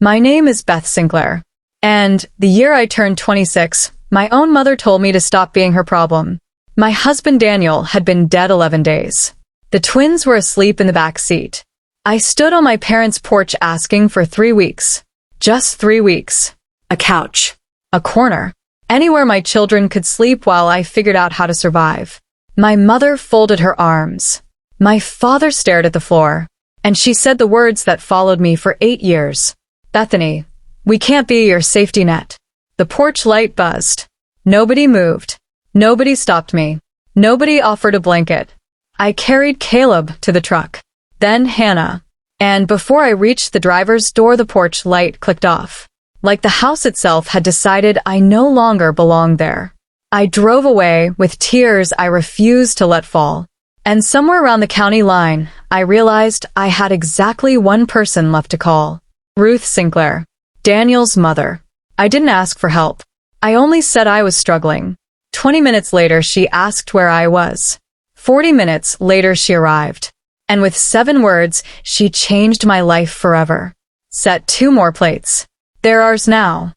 My name is Beth Sinclair. And the year I turned 26, my own mother told me to stop being her problem. My husband Daniel had been dead 11 days. The twins were asleep in the back seat. I stood on my parents' porch asking for 3 weeks. Just 3 weeks. A couch. A corner. Anywhere my children could sleep while I figured out how to survive. My mother folded her arms. My father stared at the floor. And she said the words that followed me for 8 years. Bethany, we can't be your safety net. The porch light buzzed. Nobody moved. Nobody stopped me. Nobody offered a blanket. I carried Caleb to the truck. Then Hannah. And before I reached the driver's door, the porch light clicked off. Like the house itself had decided I no longer belonged there. I drove away with tears I refused to let fall. And somewhere around the county line, I realized I had exactly one person left to call. Ruth Sinclair, Daniel's mother. I didn't ask for help. I only said I was struggling. 20 minutes later, she asked where I was. 40 minutes later, she arrived. And with 7 words, she changed my life forever. Set 2 more plates. They're ours now.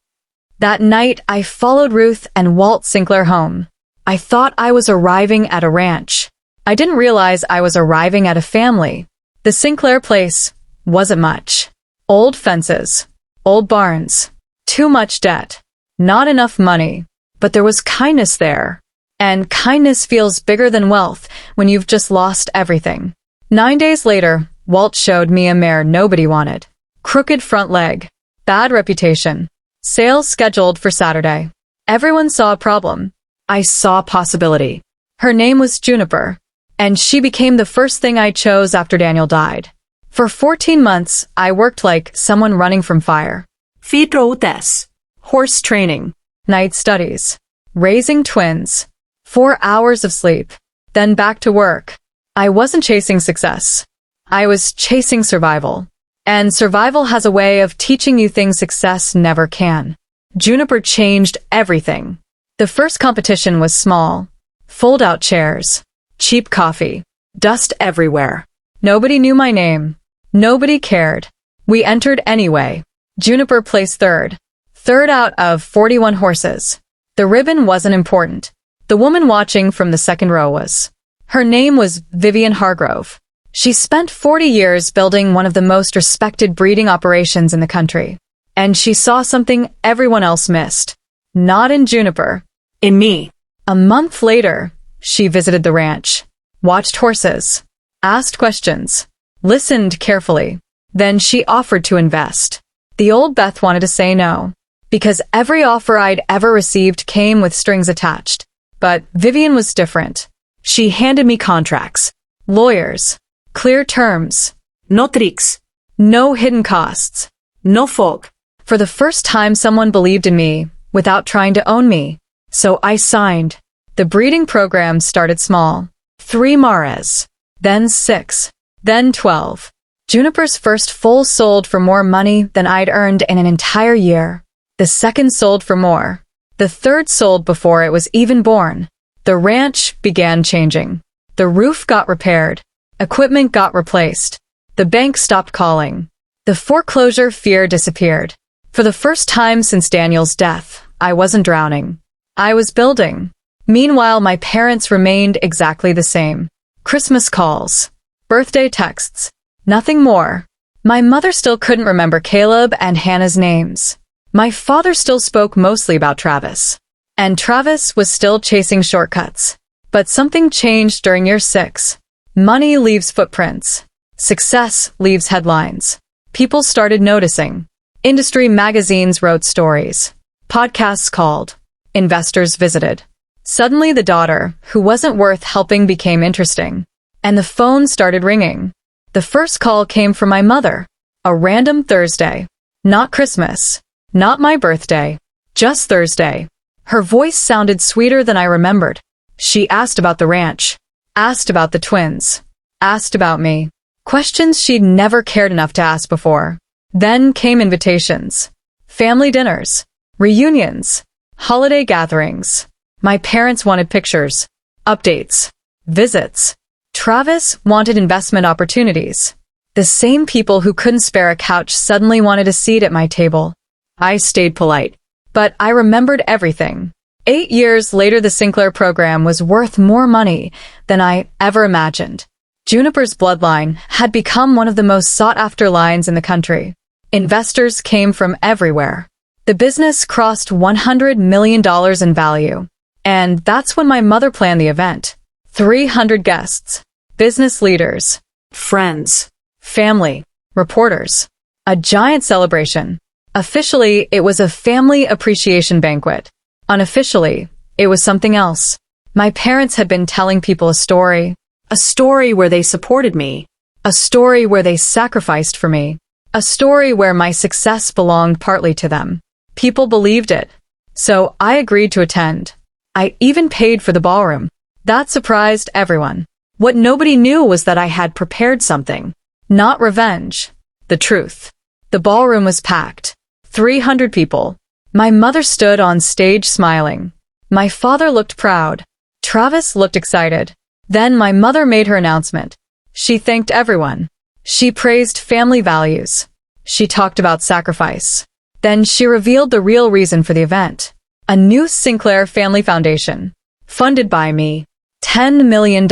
That night, I followed Ruth and Walt Sinclair home. I thought I was arriving at a ranch. I didn't realize I was arriving at a family. The Sinclair place wasn't much. Old fences. Old barns. Too much debt. Not enough money. But there was kindness there. And kindness feels bigger than wealth when you've just lost everything. 9 days later, Walt showed me a mare nobody wanted. Crooked front leg. Bad reputation. Sales scheduled for Saturday. Everyone saw a problem. I saw possibility. Her name was Juniper. And she became the first thing I chose after Daniel died. For 14 months, I worked like someone running from fire. Feed routes. Horse training. Night studies. Raising twins. 4 hours of sleep. Then back to work. I wasn't chasing success. I was chasing survival. And survival has a way of teaching you things success never can. Juniper changed everything. The first competition was small. Fold-out chairs. Cheap coffee. Dust everywhere. Nobody knew my name. Nobody cared. We entered anyway. Juniper placed third. Third out of 41 horses. The ribbon wasn't important. The woman watching from the second row was. Her name was Vivian Hargrove. She spent 40 years building one of the most respected breeding operations in the country. And she saw something everyone else missed. Not in Juniper. In me. A month later, she visited the ranch. Watched horses. Asked questions. Listened carefully. Then she offered to invest. The old Beth wanted to say no. Because every offer I'd ever received came with strings attached. But Vivian was different. She handed me contracts. Lawyers. Clear terms. No tricks. No hidden costs. No fog. For the first time, someone believed in me without trying to own me. So I signed. The breeding program started small. 3 mares. Then 6. Then 12. Juniper's first foal sold for more money than I'd earned in an entire year. The second sold for more. The third sold before it was even born. The ranch began changing. The roof got repaired. Equipment got replaced. The bank stopped calling. The foreclosure fear disappeared. For the first time since Daniel's death, I wasn't drowning. I was building. Meanwhile, my parents remained exactly the same. Christmas calls. Birthday texts. Nothing more. My mother still couldn't remember Caleb and Hannah's names. My father still spoke mostly about Travis. And Travis was still chasing shortcuts. But something changed during year 6. Money leaves footprints. Success leaves headlines. People started noticing. Industry magazines wrote stories. Podcasts called. Investors visited. Suddenly the daughter, who wasn't worth helping, became interesting. And the phone started ringing. The first call came from my mother. A random Thursday. Not Christmas. Not my birthday. Just Thursday. Her voice sounded sweeter than I remembered. She asked about the ranch. Asked about the twins. Asked about me. Questions she'd never cared enough to ask before. Then came invitations. Family dinners. Reunions. Holiday gatherings. My parents wanted pictures. Updates. Visits. Travis wanted investment opportunities. The same people who couldn't spare a couch suddenly wanted a seat at my table. I stayed polite, but I remembered everything. 8 years later, the Sinclair program was worth more money than I ever imagined. Juniper's bloodline had become one of the most sought-after lines in the country. Investors came from everywhere. The business crossed $100 million in value. And that's when my mother planned the event. 300 guests, business leaders, Friends. family, reporters. A giant celebration. Officially, it was a family appreciation banquet. Unofficially, it was something else. My parents had been telling people a story. A story where they supported me. A story where they sacrificed for me. A story where my success belonged partly to them. People believed it. So I agreed to attend. I even paid for the ballroom. That surprised everyone. What nobody knew was that I had prepared something. Not revenge. The truth. The ballroom was packed. 300 people. My mother stood on stage smiling. My father looked proud. Travis looked excited. Then my mother made her announcement. She thanked everyone. She praised family values. She talked about sacrifice. Then she revealed the real reason for the event. A new Sinclair Family Foundation. Funded by me. $10 million.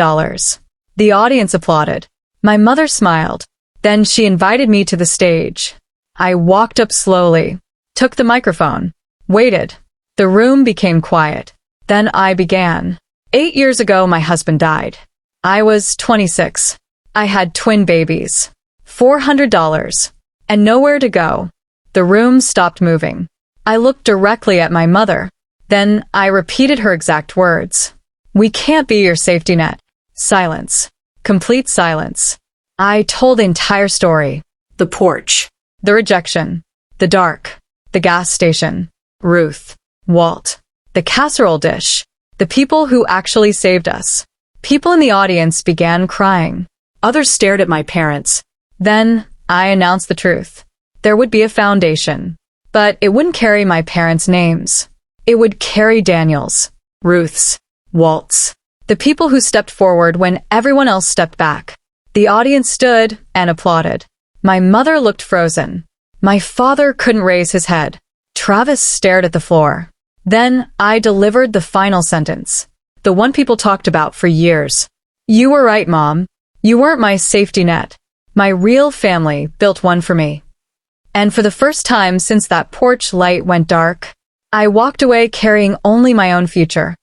The audience applauded. My mother smiled. Then she invited me to the stage. I walked up slowly. Took the microphone. Waited. The room became quiet. Then I began. 8 years ago, my husband died. I was 26. I had twin babies. $400. And nowhere to go. The room stopped moving. I looked directly at my mother. Then I repeated her exact words. We can't be your safety net. Silence. Complete silence. I told the entire story. The porch. The rejection. The dark. The gas station. Ruth. Walt. The casserole dish. The people who actually saved us. People in the audience began crying. Others stared at my parents. Then I announced the truth. There would be a foundation. But it wouldn't carry my parents' names. It would carry Daniel's, Ruth's, Walt's. The people who stepped forward when everyone else stepped back. The audience stood and applauded. My mother looked frozen. My father couldn't raise his head. Travis stared at the floor. Then I delivered the final sentence. The one people talked about for years. You were right, Mom. You weren't my safety net. My real family built one for me. And for the first time since that porch light went dark, I walked away carrying only my own future.